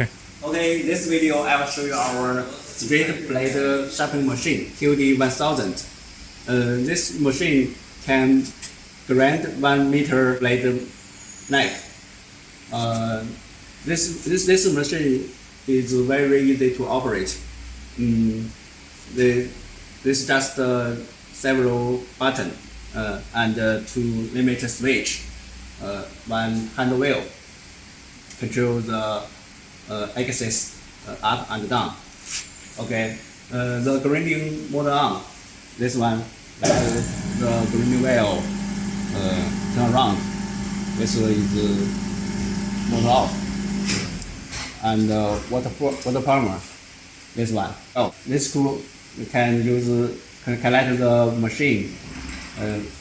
Okay, this video I will show you our straight blade sharpening machine, QD1000. This machine can grind 1 meter blade knife. This machine is very easy to operate. This just several buttons and 2 limiter switch, 1 hand wheel control the axis up and down. Okay, the grinding motor on. This one, the grinding wheel turn around. This is motor off. And water pumper. This one. Oh, this screw can let the machine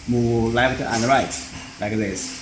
move left and right like this.